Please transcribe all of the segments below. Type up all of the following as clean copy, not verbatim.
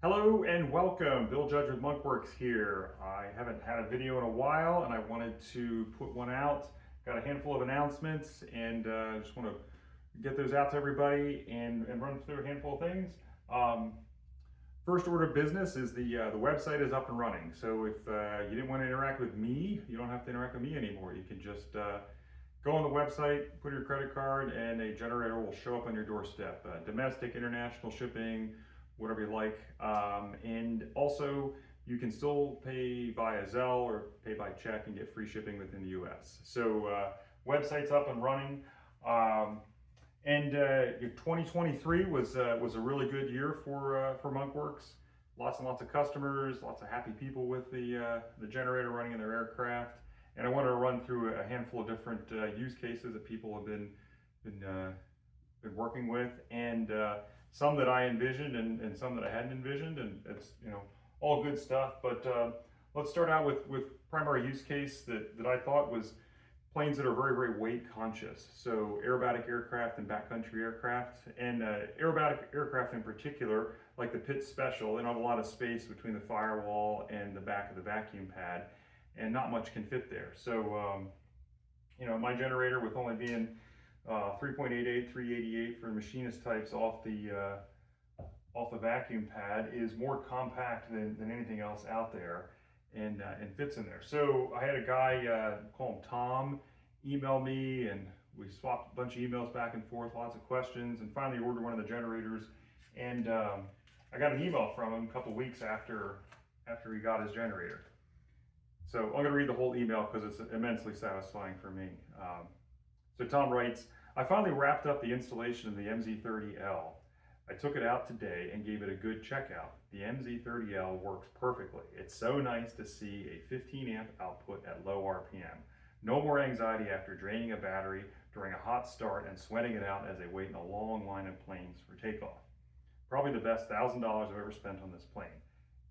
Hello and welcome. Bill Judge with Monkworks here. I haven't had a video in a while and I wanted to put one out. Got a handful of announcements and just want to get those out to everybody and run through a handful of things. First order of business is the website is up and running. So if you didn't want to interact with me, you don't have to interact with me anymore. You can just go on the website, put your credit card, and a generator will show up on your doorstep. Domestic, international shipping, whatever you like. And also, you can still pay via Zelle or pay by check and get free shipping within the US. So, website's up and running. And 2023 was a really good year for Monkworks. Lots and lots of customers, lots of happy people with the generator running in their aircraft. And I wanted to run through a handful of different use cases that people have been working with, and some that I envisioned and some that I hadn't envisioned, and it's all good stuff. But let's start out with primary use case that I thought was planes that are very weight conscious. So aerobatic aircraft and backcountry aircraft, and aerobatic aircraft in particular, like the Pitts Special. They don't have a lot of space between the firewall and the back of the vacuum pad, and not much can fit there. So my generator, with only being 3.88, 388 for machinist types off the vacuum pad, is more compact than anything else out there, and fits in there. So I had a guy, call him Tom, email me, and we swapped a bunch of emails back and forth, lots of questions, and finally ordered one of the generators. And I got an email from him a couple weeks after he got his generator. So I'm going to read the whole email because it's immensely satisfying for me. So Tom writes, I finally wrapped up the installation of the MZ30L. I took it out today and gave it a good checkout. The MZ30L works perfectly. It's so nice to see a 15 amp output at low RPM. No more anxiety after draining a battery during a hot start and sweating it out as they wait in a long line of planes for takeoff. Probably the best $1,000 I've ever spent on this plane.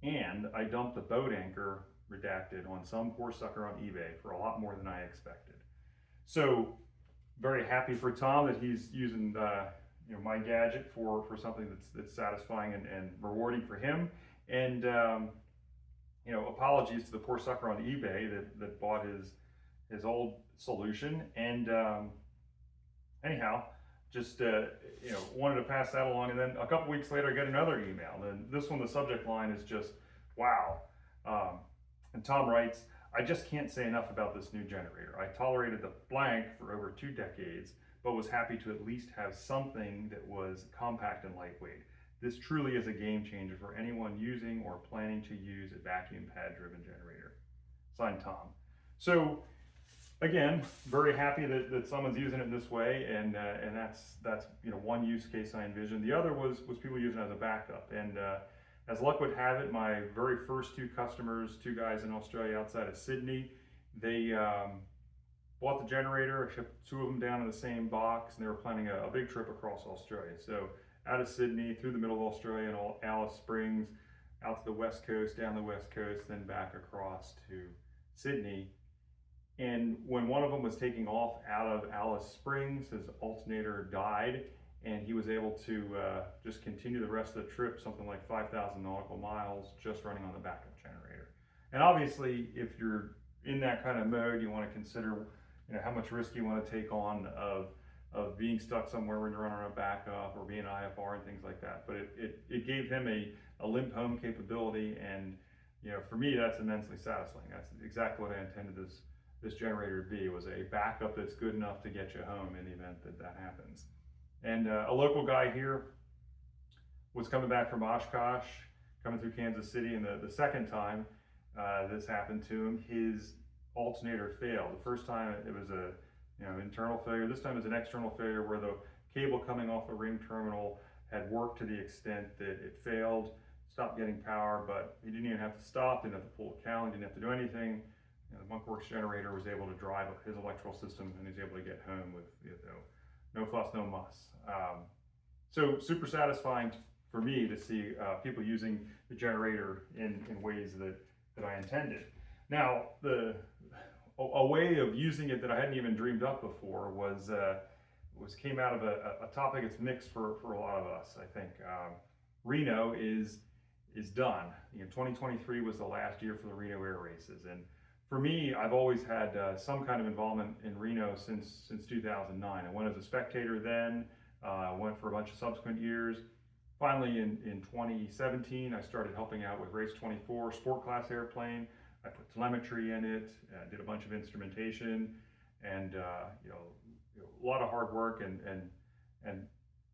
And I dumped the boat anchor, redacted, on some poor sucker on eBay for a lot more than I expected. So very happy for Tom that he's using my gadget for something that's satisfying and rewarding for him. And apologies to the poor sucker on eBay that bought his old solution. And anyhow, just wanted to pass that along. And then a couple weeks later, I get another email. And this one, the subject line is just wow. And Tom writes, I just can't say enough about this new generator. I tolerated the blank for over 2 decades, but was happy to at least have something that was compact and lightweight. This truly is a game changer for anyone using or planning to use a vacuum pad driven generator. Signed, Tom. So again, very happy that someone's using it this way, and that's one use case I envisioned. The other was people using it as a backup, and as luck would have it, my very first 2 customers, 2 guys in Australia outside of Sydney, they bought the generator, shipped 2 of them down in the same box, and they were planning a big trip across Australia. So out of Sydney, through the middle of Australia and Alice Springs, out to the west coast, down the west coast, then back across to Sydney. And when one of them was taking off out of Alice Springs, his alternator died, and he was able to just continue the rest of the trip, something like 5,000 nautical miles, just running on the backup generator. And obviously, if you're in that kind of mode, you want to consider how much risk you want to take on of being stuck somewhere when you're running on a backup or being IFR and things like that. But it gave him a limp home capability, and for me, that's immensely satisfying. That's exactly what I intended this generator to be, was a backup that's good enough to get you home in the event that happens. And a local guy here was coming back from Oshkosh, coming through Kansas City, and the second time this happened to him, his alternator failed. The first time it was a internal failure. This time it was an external failure where the cable coming off the ring terminal had worked to the extent that it failed, stopped getting power, but he didn't even have to stop, didn't have to pull a cowling, didn't have to do anything. The Monkworks generator was able to drive his electrical system, and he's able to get home with no fuss, no muss. So super satisfying for me to see people using the generator in ways that I intended. Now, a way of using it that I hadn't even dreamed up before was came out of a topic that's mixed for a lot of us, I think. Reno is is done. 2023 was the last year for the Reno Air Races, and for me, I've always had some kind of involvement in Reno since 2009. I went as a spectator then, went for a bunch of subsequent years. Finally, in 2017, I started helping out with Race 24 sport class airplane. I put telemetry in it, did a bunch of instrumentation, and a lot of hard work and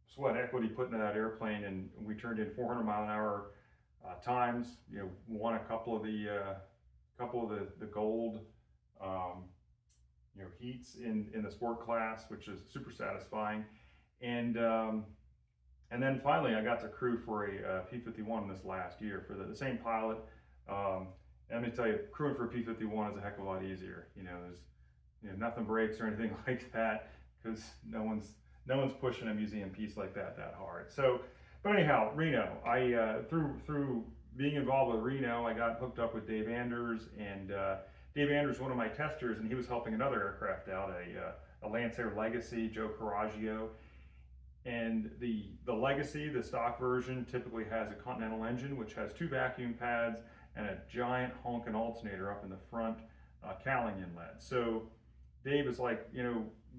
sweat equity put into that airplane, and we turned in 400-mile-an-hour times. Won a couple of the gold heats in the sport class, which is super satisfying. And then finally, I got to crew for a P-51 this last year for the same pilot. And let me tell you, crewing for a P-51 is a heck of a lot easier. There's nothing breaks or anything like that, because no one's pushing a museum piece like that hard. So, but anyhow, Reno. I through being involved with Reno, I got hooked up with Dave Anders, and Dave Anders, one of my testers, and he was helping another aircraft out, a Lancer Legacy, Joe Coraggio. And the Legacy, the stock version, typically has a Continental engine, which has 2 vacuum pads and a giant honking alternator up in the front cowling inlet. So Dave is like,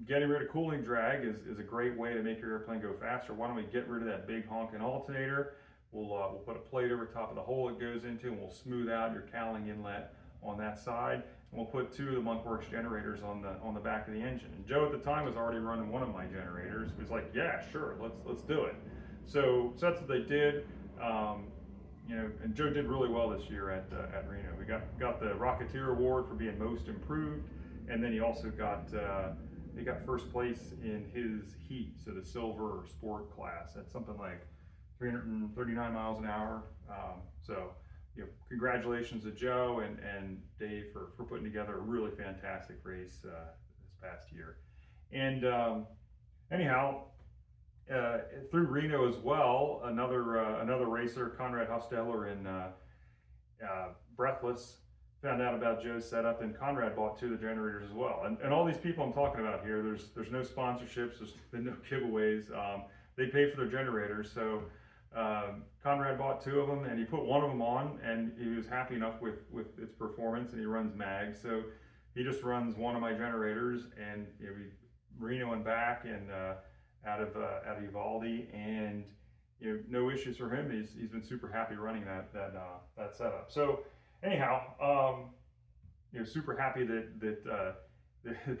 getting rid of cooling drag is a great way to make your airplane go faster. Why don't we get rid of that big honking alternator? We'll put a plate over top of the hole it goes into, and we'll smooth out your cowling inlet on that side. And we'll put 2 of the Monkworks generators on the back of the engine. And Joe at the time was already running one of my generators. He was like, "Yeah, sure, let's do it." So that's what they did. And Joe did really well this year at Reno. We got the Rocketeer Award for being most improved, and then he also got first place in his heat, so the silver sport class at something like 339 miles an hour. So congratulations to Joe and Dave for putting together a really fantastic race this past year. And anyhow, through Reno as well, another racer, Conrad Hosteller in Breathless, found out about Joe's setup, and Conrad bought 2 of the generators as well. And all these people I'm talking about here, there's no sponsorships, there's been no giveaways. They pay for their generators. So Conrad bought 2 of them, and he put one of them on, and he was happy enough with its performance, and he runs mag. So he just runs one of my generators, and we Reno and back, and out of Uvalde, and no issues for him. He's been super happy running that setup. So anyhow, super happy that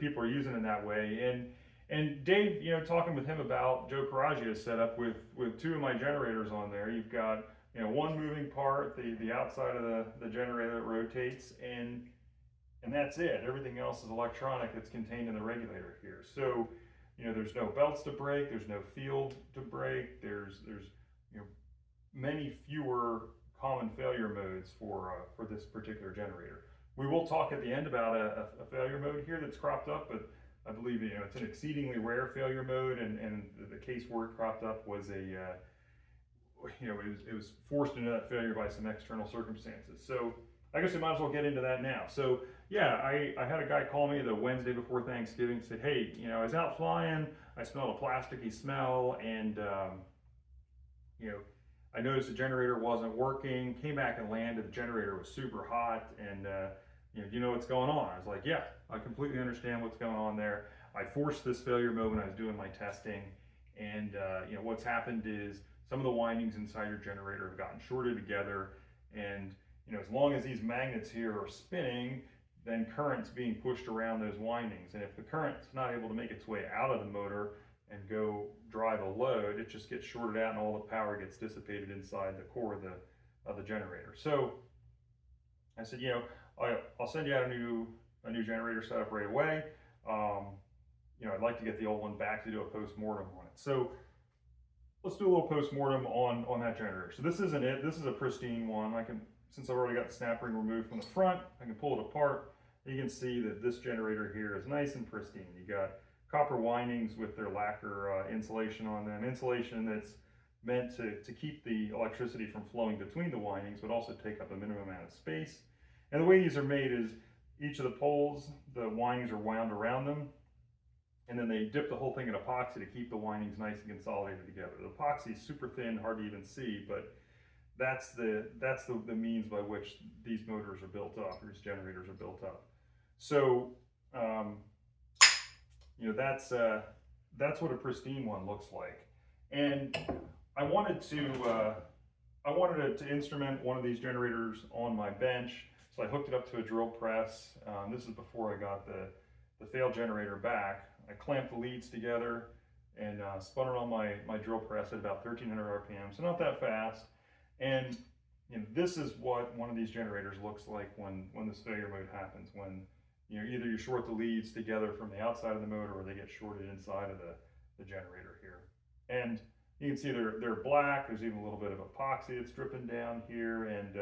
people are using it that way. And Dave, talking with him about Joe Coraggio's setup with 2 of my generators on there. You've got one moving part, the outside of the generator that rotates, and that's it. Everything else is electronic that's contained in the regulator here. So there's no belts to break, there's no field to break, there's many fewer common failure modes for this particular generator. We will talk at the end about a failure mode here that's cropped up, but I believe it's an exceedingly rare failure mode, and the case where it cropped up was it was forced into that failure by some external circumstances. So I guess we might as well get into that now. So yeah, I had a guy call me the Wednesday before Thanksgiving, said, "Hey, I was out flying, I smelled a plasticky smell, and I noticed the generator wasn't working. Came back and landed, the generator was super hot, and do you know what's going on?" I was like, "Yeah, I completely understand what's going on there. I forced this failure mode when I was doing my testing, and what's happened is some of the windings inside your generator have gotten shorted together, and as long as these magnets here are spinning, then current's being pushed around those windings, and if the current's not able to make its way out of the motor and go drive a load, it just gets shorted out, and all the power gets dissipated inside the core of the generator." So I said, I'll send you out a new generator setup right away. I'd like to get the old one back to do a post-mortem on it. So let's do a little post-mortem on that generator. So this isn't it. This is a pristine one. Since I've already got the snap ring removed from the front, I can pull it apart. You can see that this generator here is nice and pristine. You got copper windings with their lacquer insulation on them. Insulation that's meant to keep the electricity from flowing between the windings, but also take up a minimum amount of space. And the way these are made is each of the poles, the windings are wound around them, and then they dip the whole thing in epoxy to keep the windings nice and consolidated together. The epoxy is super thin, hard to even see, but the means by which these motors are built up, or these generators are built up. So um, that's what a pristine one looks like. And I wanted to instrument one of these generators on my bench, so I hooked it up to a drill press. This is before I got the failed generator back. I clamped the leads together and spun it on my drill press at about 1300 RPM, so not that fast. And this is what one of these generators looks like when this failure mode happens, when either you short the leads together from the outside of the motor, or they get shorted inside of the generator here. And you can see they're black. There's even a little bit of epoxy that's dripping down here, and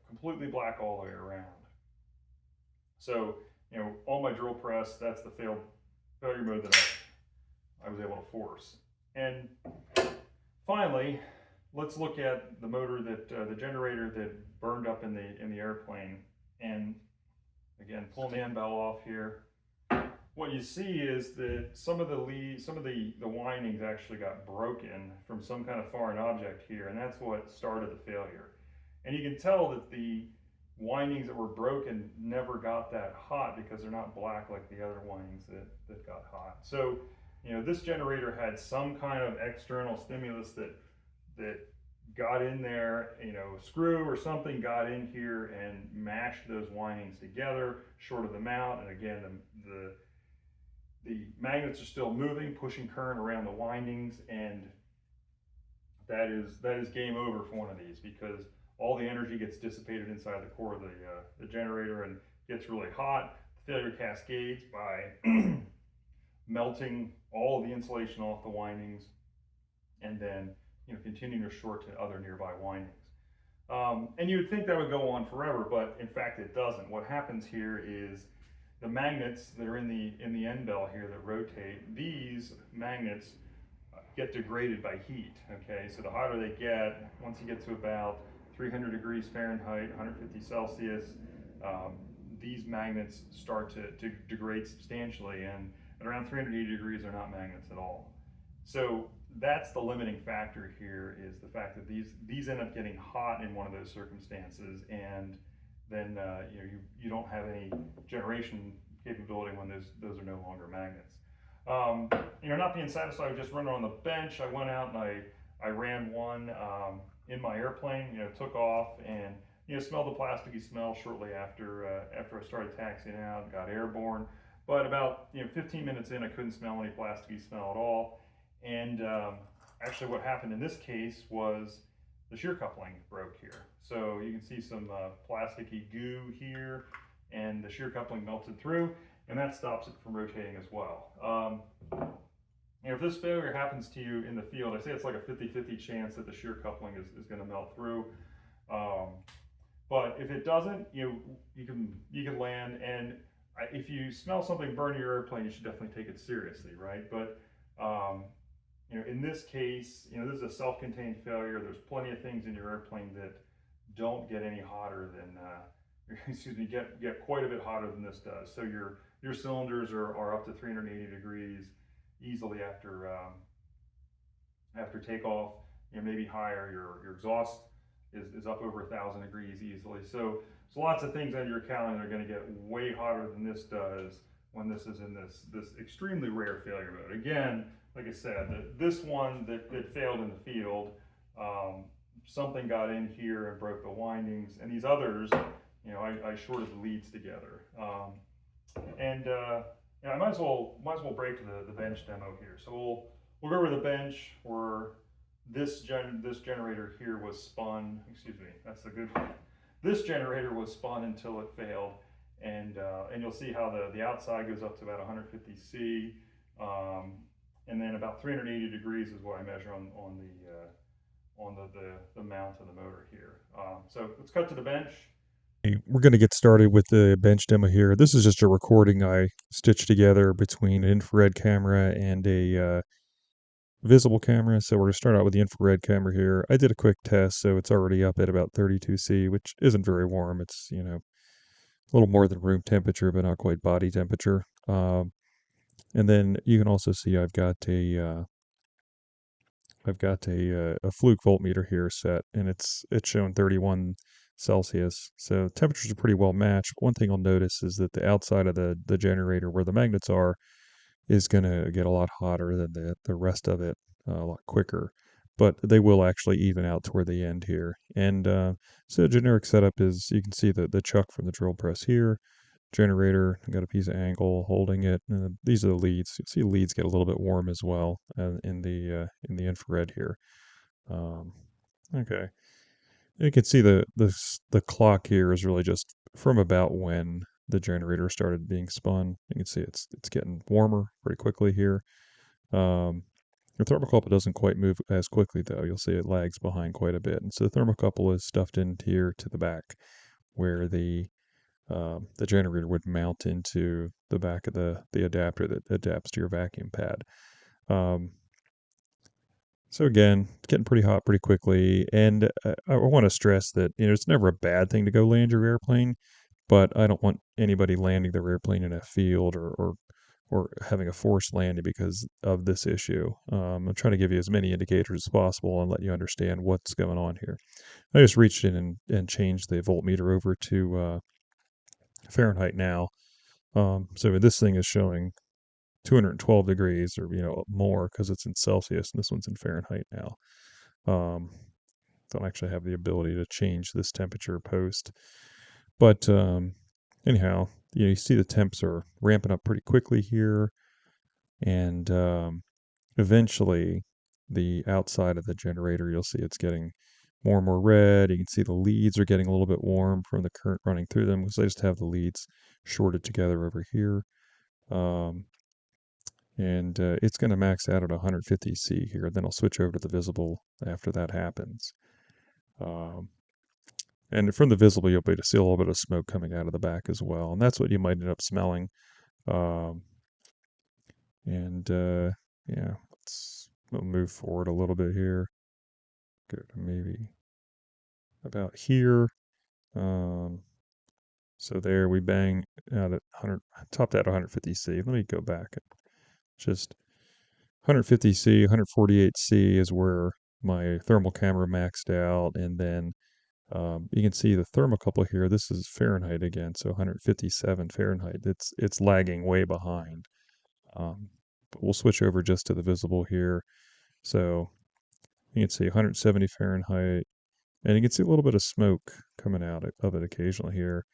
completely black all the way around. So on my drill press, that's the failure mode that I was able to force. And finally, let's look at the motor the generator that burned up in the airplane. And again, pulling the end bell off here, what you see is that some of the windings actually got broken from some kind of foreign object here, and that's what started the failure. And you can tell that the windings that were broken never got that hot, because they're not black like the other windings that got hot. So this generator had some kind of external stimulus that got in there, a screw or something got in here and mashed those windings together, shorted them out. And again, the magnets are still moving, pushing current around the windings, and that is game over for one of these, because all the energy gets dissipated inside the core of the generator and gets really hot. The failure cascades by melting all of the insulation off the windings, and then continuing to short to other nearby windings. And you would think that would go on forever, but in fact it doesn't. What happens here is the magnets that are in the end bell here that rotate, these magnets get degraded by heat. Okay, so the hotter they get, once you get to about 300 degrees Fahrenheit, 150 Celsius, these magnets start to degrade substantially, and at around 380 degrees they're not magnets at all. So that's the limiting factor here, is the fact that these end up getting hot in one of those circumstances, and then you don't have any generation capability when those are no longer magnets. Not being satisfied with just running on the bench, I went out and I ran one in my airplane. Took off, and smelled the plasticky smell shortly after I started taxiing out. Got airborne, but about 15 minutes in, I couldn't smell any plasticky smell at all. And actually, what happened in this case was the shear coupling broke here. So you can see some plasticky goo here, and the shear coupling melted through, and that stops it from rotating as well. If this failure happens to you in the field, I say it's like a 50-50 chance that the shear coupling is going to melt through. But if it doesn't, you can land. And if you smell something burning your airplane, you should definitely take it seriously, right? But in this case, this is a self-contained failure. There's plenty of things in your airplane that don't get any hotter than, get quite a bit hotter than this does. So your cylinders are up to 380 degrees easily after takeoff. Maybe higher. Your exhaust is up over 1,000 degrees easily. So lots of things on your calendar are going to get way hotter than this does when this is in this extremely rare failure mode. Again, like I said, this one that failed in the field, something got in here and broke the windings, and these others, I shorted the leads together. I might as well break to the bench demo here. So we'll go over the bench where this generator here was spun. Excuse me, that's the good one. This generator was spun until it failed, and you'll see how the outside goes up to about 150 C, and then about 380 degrees is what I measure on the mount of the motor here. So let's cut to the bench. We're going to get started with the bench demo here. This is just a recording I stitched together between an infrared camera and a visible camera. So we're going to start out with the infrared camera here. I did a quick test, so it's already up at about 32°C, which isn't very warm. It's, a little more than room temperature, but not quite body temperature. And then you can also see I've got a I've got a fluke voltmeter here set, and it's showing 31 Celsius. So temperatures are pretty well matched. One thing I'll notice is that the outside of the generator where the magnets are is going to get a lot hotter than the rest of it, a lot quicker. But they will actually even out toward the end here. And so the generic setup is, you can see the chuck from the drill press here, generator, got a piece of angle holding it. These are the leads. You see leads get a little bit warm as well in the infrared here. Um, okay, you can see the clock here is really just from about when the generator started being spun. You can see it's getting warmer pretty quickly here. Um, the thermocouple doesn't quite move as quickly though. You'll see it lags behind quite a bit, and so the thermocouple is stuffed in here to the back, where the generator would mount into the back of the adapter that adapts to your vacuum pad. Um, so again, it's getting pretty hot pretty quickly, and I want to stress that it's never a bad thing to go land your airplane, but I don't want anybody landing their airplane in a field or having a forced landing because of this issue. I'm trying to give you as many indicators as possible and let you understand what's going on here. I just reached in and changed the voltmeter over to Fahrenheit now. So this thing is showing 212 degrees or more because it's in Celsius, and this one's in Fahrenheit now. Um, don't actually have the ability to change this temperature post, but anyhow, you see the temps are ramping up pretty quickly here, and eventually the outside of the generator, you'll see it's getting more and more red. You can see the leads are getting a little bit warm from the current running through them because I just have the leads shorted together over here. Um, and it's going to max out at 150 C here. Then I'll switch over to the visible after that happens. Um, and from the visible, you'll be able to see a little bit of smoke coming out of the back as well, and that's what you might end up smelling. Um, and yeah, we'll move forward a little bit here. Go to maybe about here. Um, so there we bang out at 100, topped at 150 C. Let me go back. Just 150 C, 148 C is where my thermal camera maxed out, and then you can see the thermocouple here. This is Fahrenheit again, so 157 Fahrenheit. It's lagging way behind. But we'll switch over just to the visible here. So you can see 170 Fahrenheit, and you can see a little bit of smoke coming out of it occasionally here.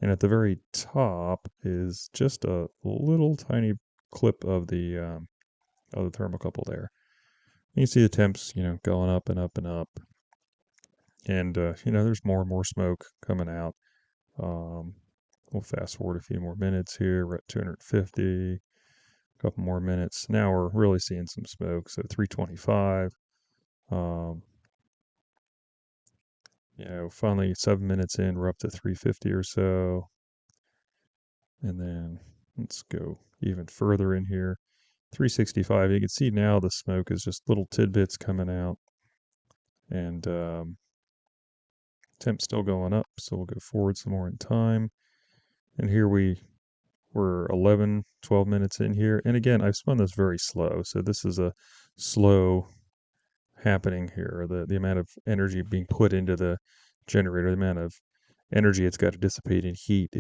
And at the very top is just a little tiny clip of the thermocouple there. You can see the temps, going up and up and up. And, there's more and more smoke coming out. We'll fast forward a few more minutes here. We're at 250, a couple more minutes. Now we're really seeing some smoke. So 325. Finally 7 minutes in, we're up to 350 or so. And then let's go even further in here. 365. You can see now the smoke is just little tidbits coming out. And temp's still going up, so we'll go forward some more in time. And here we're 11, 12 minutes in here. And again, I've spun this very slow, so this is a slow happening here. The amount of energy being put into the generator, the amount of energy it's got to dissipate in heat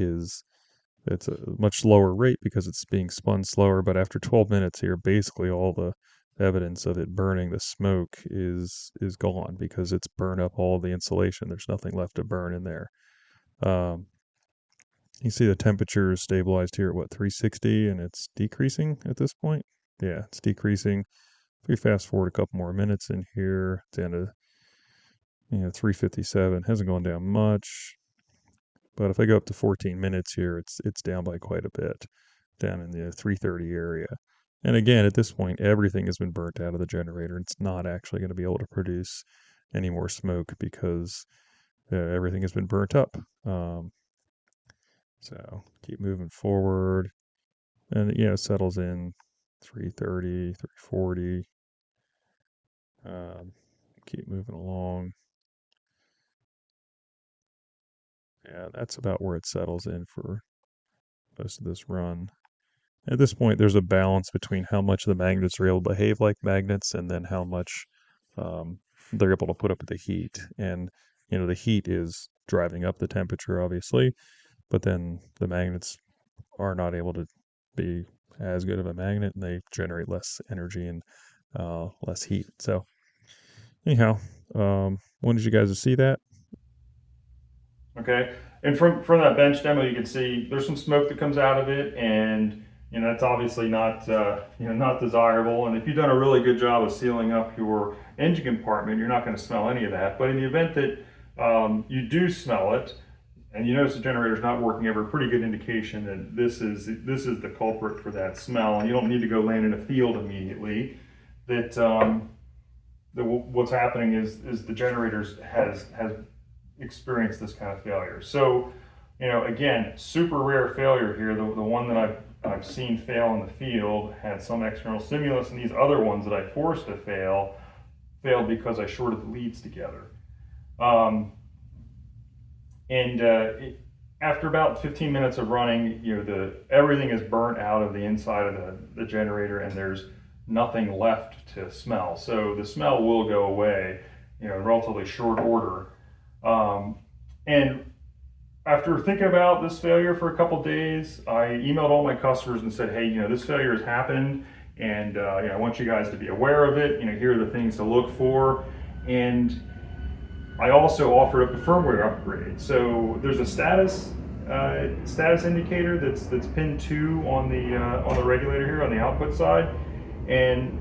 it's a much lower rate because it's being spun slower. But after 12 minutes here, basically all the evidence of it burning, the smoke is gone because it's burned up all the insulation. There's nothing left to burn in there. You see the temperature is stabilized here at 360, and it's decreasing at this point. Yeah, it's decreasing. If we fast forward a couple more minutes in here, it's down to 357. Hasn't gone down much. But if I go up to 14 minutes here, it's down by quite a bit, down in the 330 area. And again, at this point, everything has been burnt out of the generator. It's not actually going to be able to produce any more smoke because everything has been burnt up. So keep moving forward, and it settles in 330, 340. Keep moving along. Yeah, that's about where it settles in for most of this run. At this point, there's a balance between how much the magnets are able to behave like magnets and then how much they're able to put up with the heat. And, the heat is driving up the temperature, obviously, but then the magnets are not able to be as good of a magnet, and they generate less energy and less heat. So, anyhow, wanted you guys to see that. Okay, and from that bench demo, you can see there's some smoke that comes out of it, and that's obviously not not desirable. And if you've done a really good job of sealing up your engine compartment, you're not going to smell any of that. But in the event that you do smell it, and you notice the generator's not working, you have a pretty good indication that this is the culprit for that smell. And you don't need to go land in a field immediately. What's happening is the generator has experienced this kind of failure. So, again, super rare failure here. The one that I've seen fail in the field had some external stimulus, and these other ones that I forced to failed because I shorted the leads together. After about 15 minutes of running, everything is burnt out of the inside of the generator, and there's nothing left to smell. So the smell will go away, in relatively short order. And after thinking about this failure for a couple days, I emailed all my customers and said, hey, this failure has happened, and I want you guys to be aware of it. Here are the things to look for. And I also offered up a firmware upgrade. So there's a status indicator that's pin 2 on the regulator here on the output side, and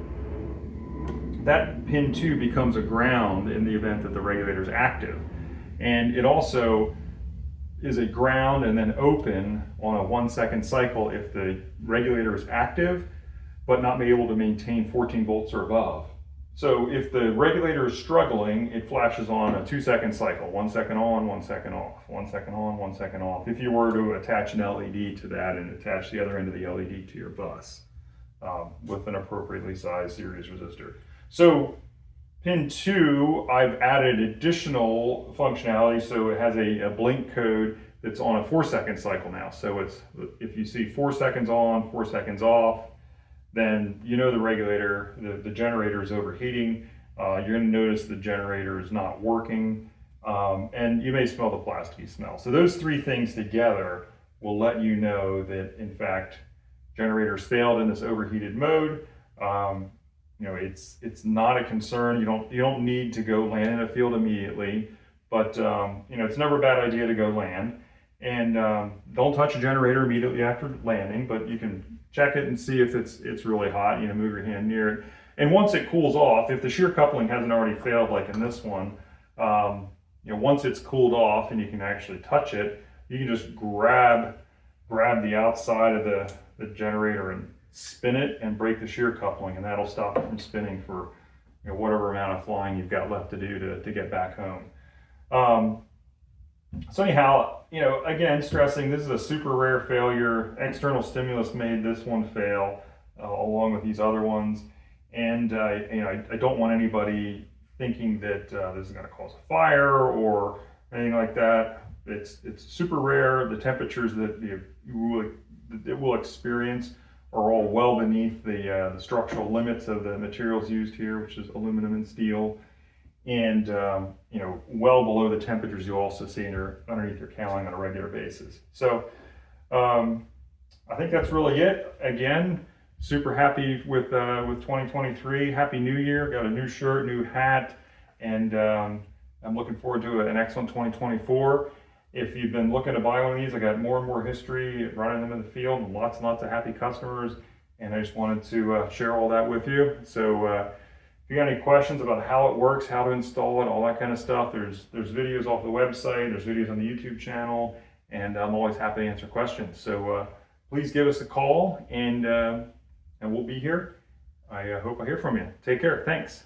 that pin 2 becomes a ground in the event that the regulator is active. And it also is a ground and then open on a 1-second cycle if the regulator is active, but not be able to maintain 14 volts or above. So if the regulator is struggling, it flashes on a 2-second cycle, 1 second on, 1 second off, 1 second on, 1 second off. If you were to attach an LED to that and attach the other end of the LED to your bus with an appropriately sized series resistor. So pin 2, I've added additional functionality, so it has a blink code that's on a 4-second cycle now. So if you see 4 seconds on, 4 seconds off, then the regulator, the generator is overheating. You're going to notice the generator is not working, and you may smell the plasticky smell. So those 3 things together will let you know that, in fact, generators failed in this overheated mode. It's not a concern. You don't need to go land in a field immediately, but it's never a bad idea to go land. And don't touch a generator immediately after landing, but you can check it and see if it's really hot. Move your hand near it, and once it cools off, if the shear coupling hasn't already failed, like in this one, once it's cooled off and you can actually touch it, you can just grab the outside of the generator and spin it and break the shear coupling, and that'll stop it from spinning for whatever amount of flying you've got left to do to get back home. So anyhow, again, stressing this is a super rare failure. External stimulus made this one fail, along with these other ones. And I don't want anybody thinking that this is going to cause a fire or anything like that. It's super rare. The temperatures that it will experience are all well beneath the structural limits of the materials used here, which is aluminum and steel, and well below the temperatures you also see underneath your cowling on a regular basis. So I think that's really it. Again, super happy with 2023. Happy New Year! Got a new shirt, new hat, and I'm looking forward to an excellent 2024. If you've been looking to buy one of these, I got more and more history running them in the field, and lots and lots of happy customers, and I just wanted to share all that with you. So if you got any questions about how it works, how to install it, all that kind of stuff, there's videos off the website, there's videos on the YouTube channel, and I'm always happy to answer questions. So please give us a call, and we'll be here. I hope I hear from you. Take care. Thanks.